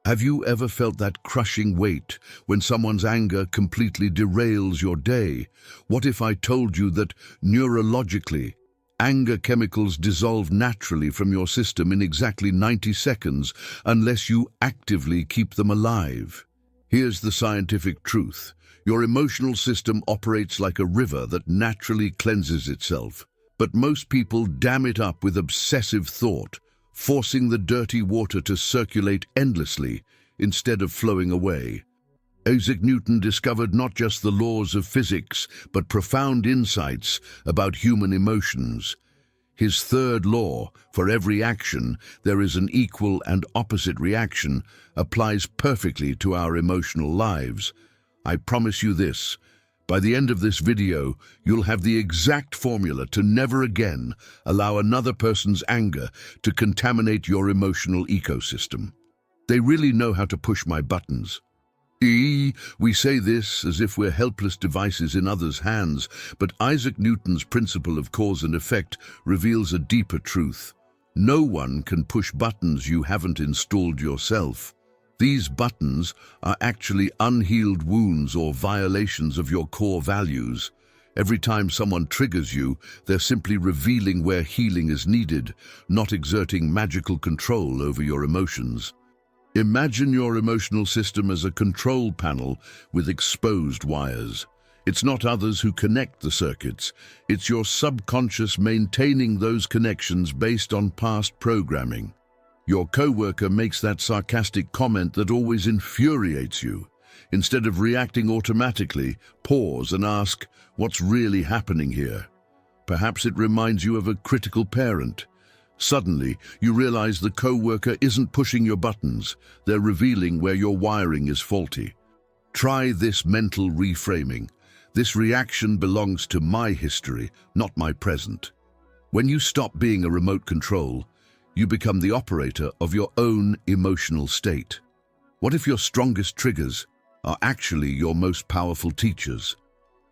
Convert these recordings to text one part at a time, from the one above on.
Have you ever felt that crushing weight when someone's anger completely derails your day? What if I told you that neurologically, anger chemicals dissolve naturally from your system in exactly 90 seconds unless you actively keep them alive? Here's the scientific truth. Your emotional system operates like a river that naturally cleanses itself. But most people dam it up with obsessive thought, forcing the dirty water to circulate endlessly instead of flowing away. Isaac Newton discovered not just the laws of physics, but profound insights about human emotions. His third law, for every action, there is an equal and opposite reaction, applies perfectly to our emotional lives. I promise you this. By the end of this video, you'll have the exact formula to never again allow another person's anger to contaminate your emotional ecosystem. They really know how to push my buttons. We say this as if we're helpless devices in others' hands, but Isaac Newton's principle of cause and effect reveals a deeper truth. No one can push buttons you haven't installed yourself. These buttons are actually unhealed wounds or violations of your core values. Every time someone triggers you, they're simply revealing where healing is needed, not exerting magical control over your emotions. Imagine your emotional system as a control panel with exposed wires. It's not others who connect the circuits. It's your subconscious maintaining those connections based on past programming. Your coworker makes that sarcastic comment that always infuriates you. Instead of reacting automatically, pause and ask, what's really happening here? Perhaps it reminds you of a critical parent. Suddenly, you realize the coworker isn't pushing your buttons. They're revealing where your wiring is faulty. Try this mental reframing. This reaction belongs to my history, not my present. When you stop being a remote control, you become the operator of your own emotional state. What if your strongest triggers are actually your most powerful teachers?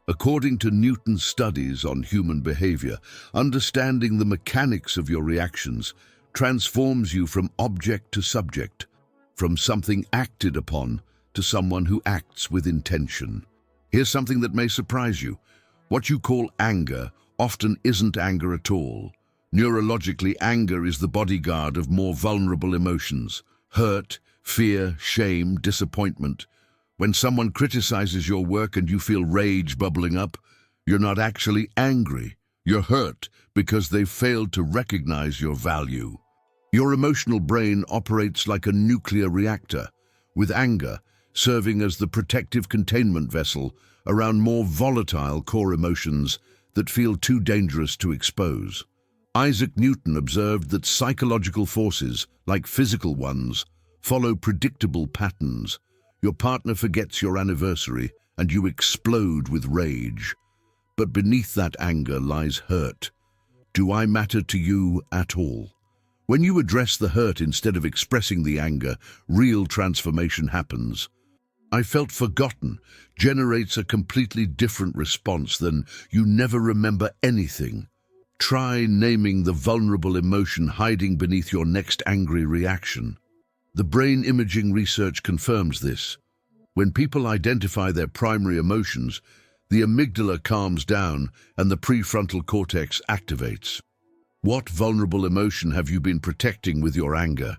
According to Newton's studies on human behavior, understanding the mechanics of your reactions transforms you from object to subject, from something acted upon to someone who acts with intention. Here's something that may surprise you. What you call anger often isn't anger at all. Neurologically, anger is the bodyguard of more vulnerable emotions: hurt, fear, shame, disappointment. When someone criticizes your work and you feel rage bubbling up, you're not actually angry. You're hurt because they've failed to recognize your value. Your emotional brain operates like a nuclear reactor, with anger serving as the protective containment vessel around more volatile core emotions that feel too dangerous to expose. Isaac Newton observed that psychological forces, like physical ones, follow predictable patterns. Your partner forgets your anniversary and you explode with rage. But beneath that anger lies hurt. Do I matter to you at all? When you address the hurt instead of expressing the anger, real transformation happens. I felt forgotten generates a completely different response than you never remember anything. Try naming the vulnerable emotion hiding beneath your next angry reaction. The brain imaging research confirms this. When people identify their primary emotions, the amygdala calms down and the prefrontal cortex activates. What vulnerable emotion have you been protecting with your anger?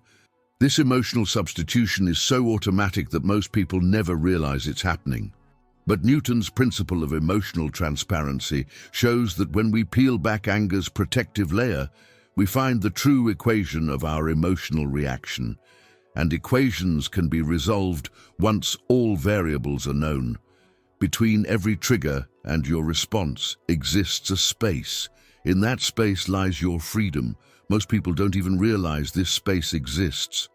This emotional substitution is so automatic that most people never realize it's happening. But Newton's principle of emotional transparency shows that when we peel back anger's protective layer, we find the true equation of our emotional reaction. And equations can be resolved once all variables are known. Between every trigger and your response exists a space. In that space lies your freedom. Most people don't even realize this space exists.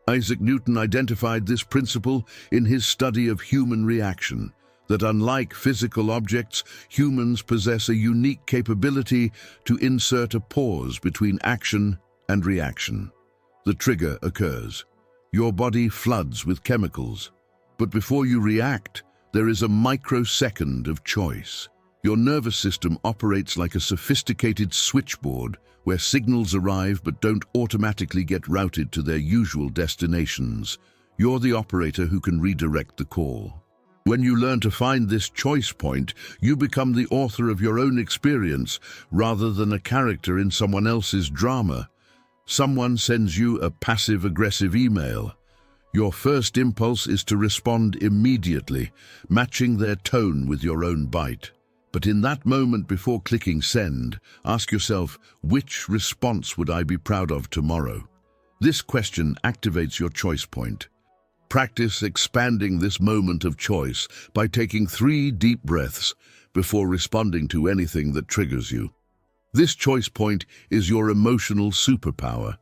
Isaac Newton identified this principle in his study of human reaction, that unlike physical objects, humans possess a unique capability to insert a pause between action and reaction. The trigger occurs. Your body floods with chemicals. But before you react, there is a microsecond of choice. Your nervous system operates like a sophisticated switchboard where signals arrive but don't automatically get routed to their usual destinations. You're the operator who can redirect the call. When you learn to find this choice point, you become the author of your own experience rather than a character in someone else's drama. Someone sends you a passive-aggressive email. Your first impulse is to respond immediately, matching their tone with your own bite. But in that moment before clicking send, ask yourself, which response would I be proud of tomorrow? This question activates your choice point. Practice expanding this moment of choice by taking 3 deep breaths before responding to anything that triggers you. This choice point is your emotional superpower.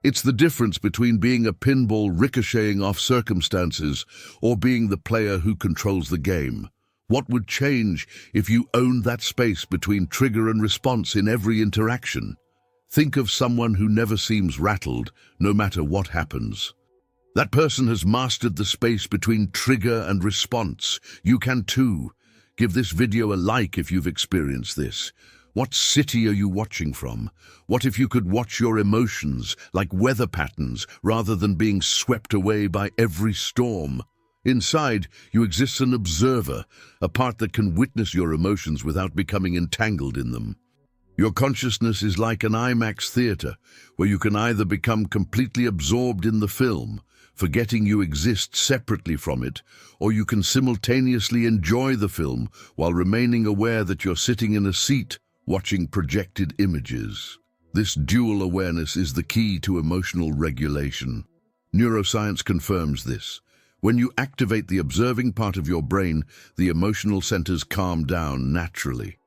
It's the difference between being a pinball ricocheting off circumstances or being the player who controls the game. What would change if you owned that space between trigger and response in every interaction? Think of someone who never seems rattled, no matter what happens. That person has mastered the space between trigger and response. You can too. Give this video a like if you've experienced this. What city are you watching from? What if you could watch your emotions like weather patterns rather than being swept away by every storm? Inside, you exist as an observer, a part that can witness your emotions without becoming entangled in them. Your consciousness is like an IMAX theater, where you can either become completely absorbed in the film, forgetting you exist separately from it, or you can simultaneously enjoy the film while remaining aware that you're sitting in a seat watching projected images. This dual awareness is the key to emotional regulation. Neuroscience confirms this. When you activate the observing part of your brain, the emotional centers calm down naturally.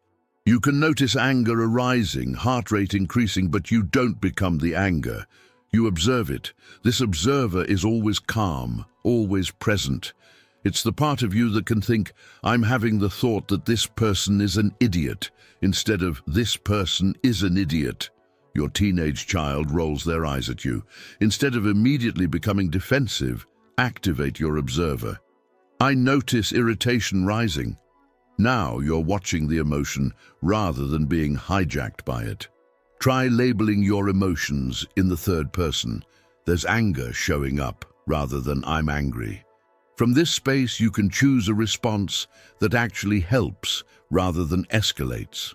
You can notice anger arising, heart rate increasing, but you don't become the anger. You observe it. This observer is always calm, always present. It's the part of you that can think, I'm having the thought that this person is an idiot, instead of this person is an idiot. Your teenage child rolls their eyes at you. Instead of immediately becoming defensive, activate your observer. I notice irritation rising. Now you're watching the emotion rather than being hijacked by it. Try labeling your emotions in the third person. There's anger showing up rather than I'm angry. From this space, you can choose a response that actually helps rather than escalates.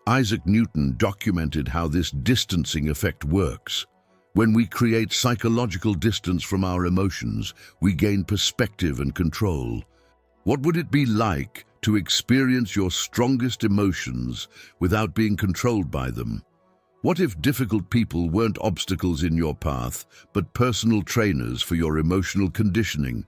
Isaac Newton documented how this distancing effect works. When we create psychological distance from our emotions, we gain perspective and control. What would it be like to experience your strongest emotions without being controlled by them? What if difficult people weren't obstacles in your path, but personal trainers for your emotional conditioning?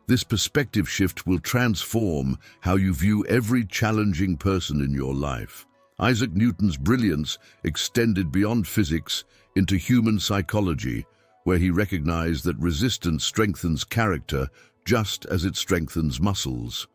This perspective shift will transform how you view every challenging person in your life. Isaac Newton's brilliance extended beyond physics into human psychology, where he recognized that resistance strengthens character just as it strengthens muscles.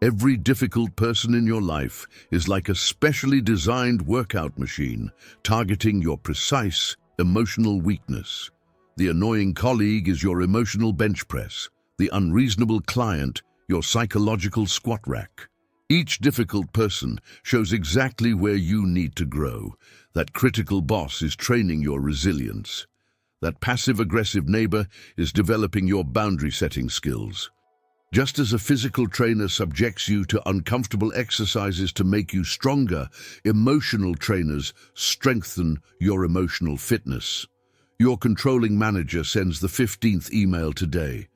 Every difficult person in your life is like a specially designed workout machine, targeting your precise emotional weakness. The annoying colleague is your emotional bench press, the unreasonable client, your psychological squat rack. Each difficult person shows exactly where you need to grow. That critical boss is training your resilience. That passive-aggressive neighbor is developing your boundary-setting skills. Just as a physical trainer subjects you to uncomfortable exercises to make you stronger, emotional trainers strengthen your emotional fitness. Your controlling manager sends the 15th email today.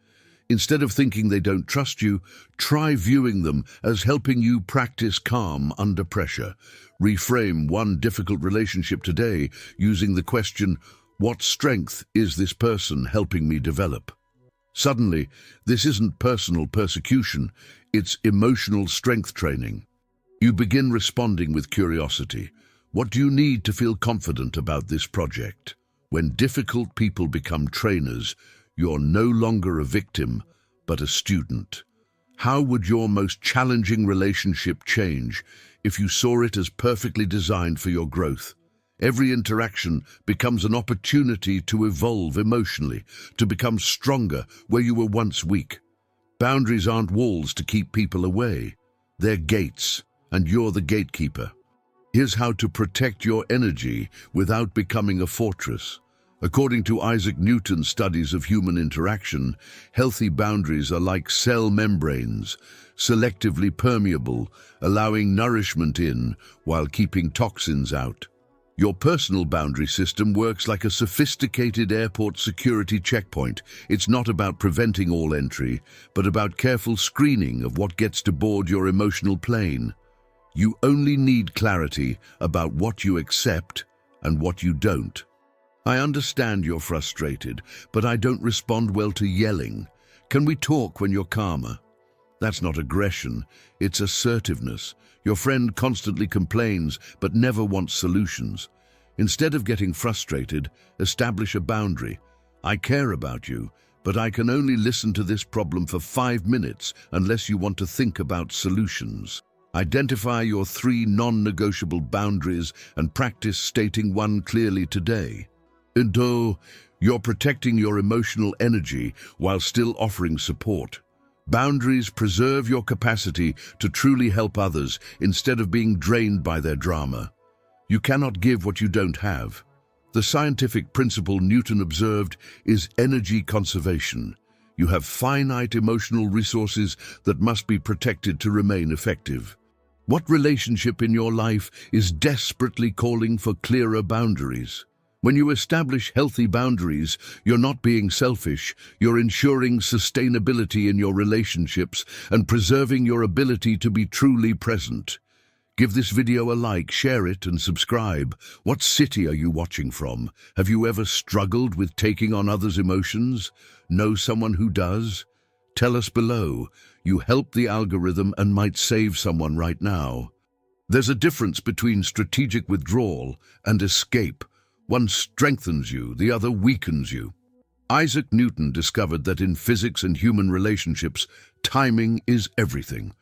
Instead of thinking they don't trust you, try viewing them as helping you practice calm under pressure. Reframe one difficult relationship today using the question, what strength is this person helping me develop? Suddenly, this isn't personal persecution, it's emotional strength training. You begin responding with curiosity. What do you need to feel confident about this project? When difficult people become trainers, you're no longer a victim, but a student. How would your most challenging relationship change if you saw it as perfectly designed for your growth? Every interaction becomes an opportunity to evolve emotionally, to become stronger where you were once weak. Boundaries aren't walls to keep people away. They're gates, and you're the gatekeeper. Here's how to protect your energy without becoming a fortress. According to Isaac Newton's studies of human interaction, healthy boundaries are like cell membranes, selectively permeable, allowing nourishment in while keeping toxins out. Your personal boundary system works like a sophisticated airport security checkpoint. It's not about preventing all entry, but about careful screening of what gets to board your emotional plane. You only need clarity about what you accept and what you don't. I understand you're frustrated, but I don't respond well to yelling. Can we talk when you're calmer? That's not aggression, it's assertiveness. Your friend constantly complains, but never wants solutions. Instead of getting frustrated, establish a boundary. I care about you, but I can only listen to this problem for 5 minutes unless you want to think about solutions. Identify your 3 non-negotiable boundaries and practice stating one clearly today. You're protecting your emotional energy while still offering support. Boundaries preserve your capacity to truly help others instead of being drained by their drama. You cannot give what you don't have. The scientific principle Newton observed is energy conservation. You have finite emotional resources that must be protected to remain effective. What relationship in your life is desperately calling for clearer boundaries? When you establish healthy boundaries, you're not being selfish, you're ensuring sustainability in your relationships and preserving your ability to be truly present. Give this video a like, share it, and subscribe. What city are you watching from? Have you ever struggled with taking on others' emotions? Know someone who does? Tell us below. You help the algorithm and might save someone right now. There's a difference between strategic withdrawal and escape. One strengthens you, the other weakens you. Isaac Newton discovered that in physics and human relationships, timing is everything.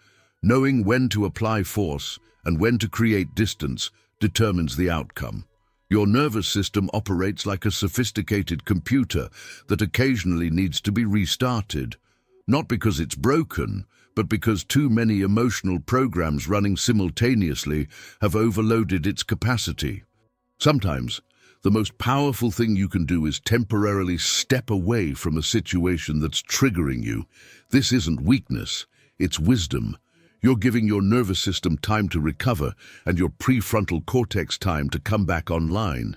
Knowing when to apply force and when to create distance determines the outcome. Your nervous system operates like a sophisticated computer that occasionally needs to be restarted. Not because it's broken, but because too many emotional programs running simultaneously have overloaded its capacity. Sometimes, the most powerful thing you can do is temporarily step away from a situation that's triggering you. This isn't weakness, it's wisdom. You're giving your nervous system time to recover and your prefrontal cortex time to come back online.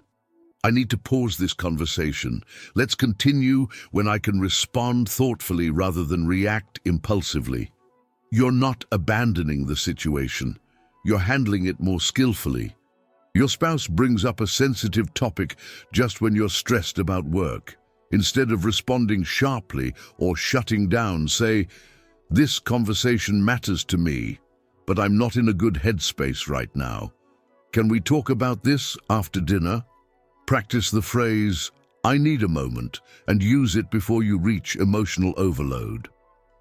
I need to pause this conversation. Let's continue when I can respond thoughtfully rather than react impulsively. You're not abandoning the situation. You're handling it more skillfully. Your spouse brings up a sensitive topic just when you're stressed about work. Instead of responding sharply or shutting down, say, "This conversation matters to me, but I'm not in a good headspace right now. Can we talk about this after dinner?" Practice the phrase, "I need a moment," and use it before you reach emotional overload.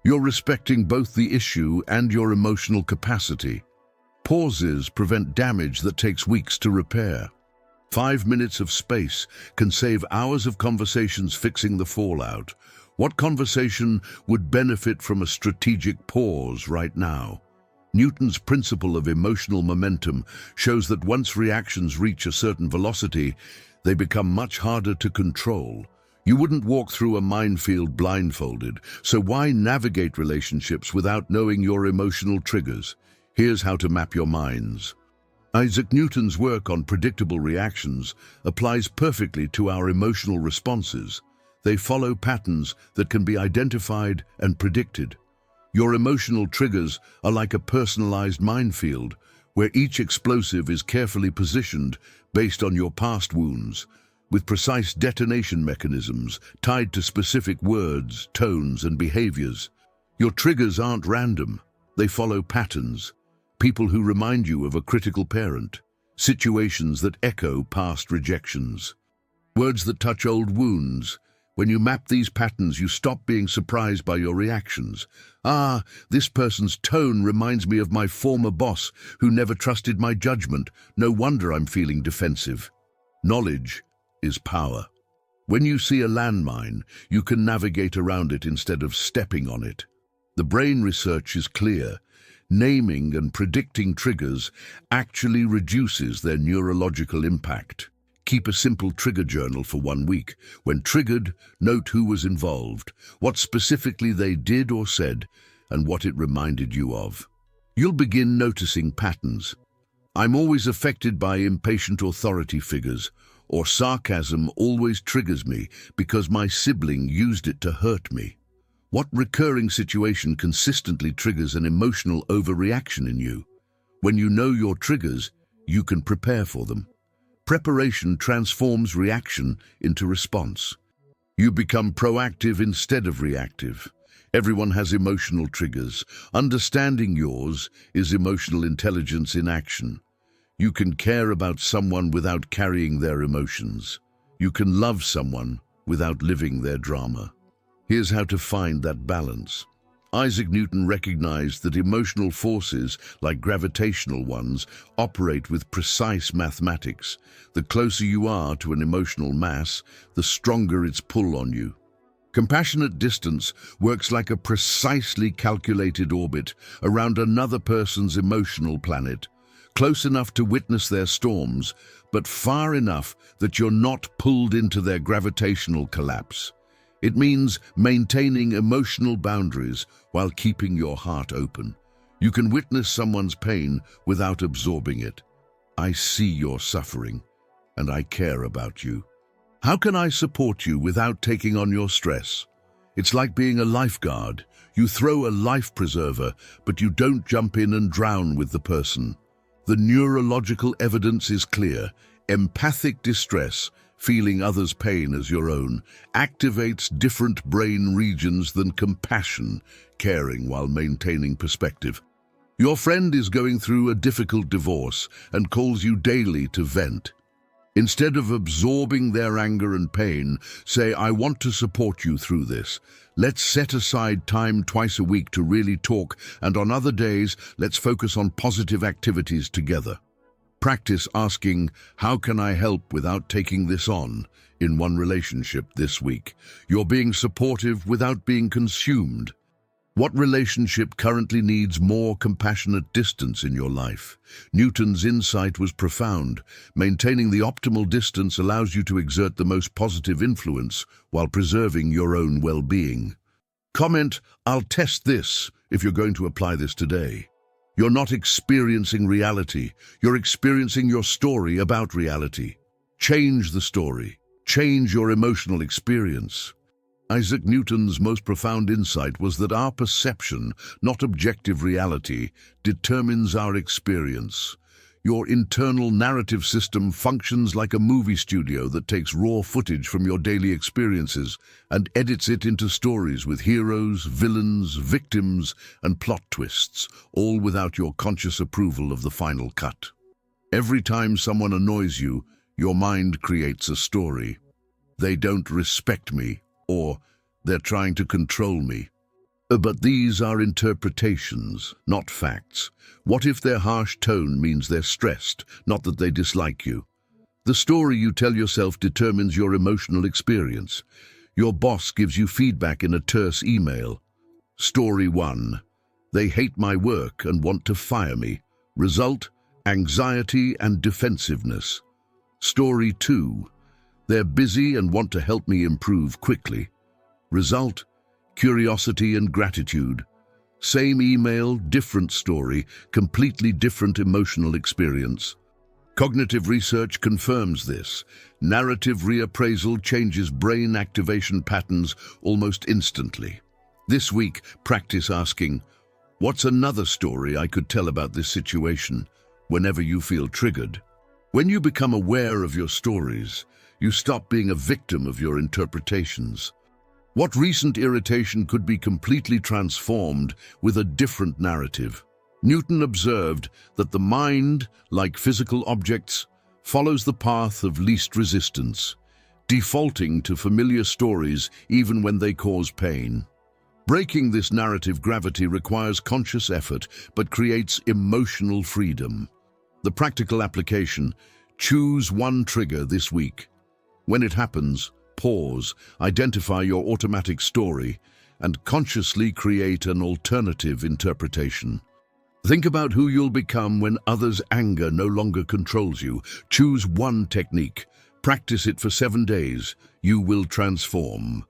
You're respecting both the issue and your emotional capacity. Pauses prevent damage that takes weeks to repair. 5 minutes of space can save hours of conversations fixing the fallout. What conversation would benefit from a strategic pause right now? Newton's principle of emotional momentum shows that once reactions reach a certain velocity, they become much harder to control. You wouldn't walk through a minefield blindfolded, so why navigate relationships without knowing your emotional triggers? Here's how to map your minds. Isaac Newton's work on predictable reactions applies perfectly to our emotional responses. They follow patterns that can be identified and predicted. Your emotional triggers are like a personalized minefield, where each explosive is carefully positioned based on your past wounds, with precise detonation mechanisms tied to specific words, tones, and behaviors. Your triggers aren't random. They follow patterns. People who remind you of a critical parent, situations that echo past rejections, words that touch old wounds. When you map these patterns, you stop being surprised by your reactions. This person's tone reminds me of my former boss who never trusted my judgment. No wonder I'm feeling defensive. Knowledge is power. When you see a landmine, you can navigate around it instead of stepping on it. The brain research is clear. Naming and predicting triggers actually reduces their neurological impact. Keep a simple trigger journal for 1 week. When triggered, note who was involved, what specifically they did or said, and what it reminded you of. You'll begin noticing patterns. I'm always affected by impatient authority figures, or sarcasm always triggers me because my sibling used it to hurt me. What recurring situation consistently triggers an emotional overreaction in you? When you know your triggers, you can prepare for them. Preparation transforms reaction into response. You become proactive instead of reactive. Everyone has emotional triggers. Understanding yours is emotional intelligence in action. You can care about someone without carrying their emotions. You can love someone without living their drama. Here's how to find that balance. Isaac Newton recognized that emotional forces, like gravitational ones, operate with precise mathematics. The closer you are to an emotional mass, the stronger its pull on you. Compassionate distance works like a precisely calculated orbit around another person's emotional planet, close enough to witness their storms, but far enough that you're not pulled into their gravitational collapse. It means maintaining emotional boundaries while keeping your heart open. You can witness someone's pain without absorbing it. I see your suffering, and I care about you. How can I support you without taking on your stress? It's like being a lifeguard. You throw a life preserver, but you don't jump in and drown with the person. The neurological evidence is clear. Empathic distress, feeling others' pain as your own, activates different brain regions than compassion, caring while maintaining perspective. Your friend is going through a difficult divorce and calls you daily to vent. Instead of absorbing their anger and pain, say, I want to support you through this. Let's set aside time twice a week to really talk, and on other days, let's focus on positive activities together. Practice asking, how can I help without taking this on, in one relationship this week. You're being supportive without being consumed. What relationship currently needs more compassionate distance in your life? Newton's insight was profound. Maintaining the optimal distance allows you to exert the most positive influence while preserving your own well-being. Comment, I'll test this, if you're going to apply this today. You're not experiencing reality. You're experiencing your story about reality. Change the story. Change your emotional experience. Isaac Newton's most profound insight was that our perception, not objective reality, determines our experience. Your internal narrative system functions like a movie studio that takes raw footage from your daily experiences and edits it into stories with heroes, villains, victims, and plot twists, all without your conscious approval of the final cut. Every time someone annoys you, your mind creates a story. They don't respect me, or they're trying to control me. But these are interpretations, not facts. What if their harsh tone means they're stressed, not that they dislike you? The story you tell yourself determines your emotional experience. Your boss gives you feedback in a terse email. Story 1. They hate my work and want to fire me. Result, anxiety and defensiveness. Story 2. They're busy and want to help me improve quickly. Result, curiosity and gratitude. Same email, different story, completely different emotional experience. Cognitive research confirms this. Narrative reappraisal changes brain activation patterns almost instantly. This week, practice asking, what's another story I could tell about this situation, whenever you feel triggered? When you become aware of your stories, you stop being a victim of your interpretations. What recent irritation could be completely transformed with a different narrative? Newton observed that the mind, like physical objects, follows the path of least resistance, defaulting to familiar stories even when they cause pain. Breaking this narrative gravity requires conscious effort, but creates emotional freedom. The practical application: choose one trigger this week. When it happens, pause, identify your automatic story, and consciously create an alternative interpretation. Think about who you'll become when others' anger no longer controls you. Choose one technique. Practice it for 7 days. You will transform.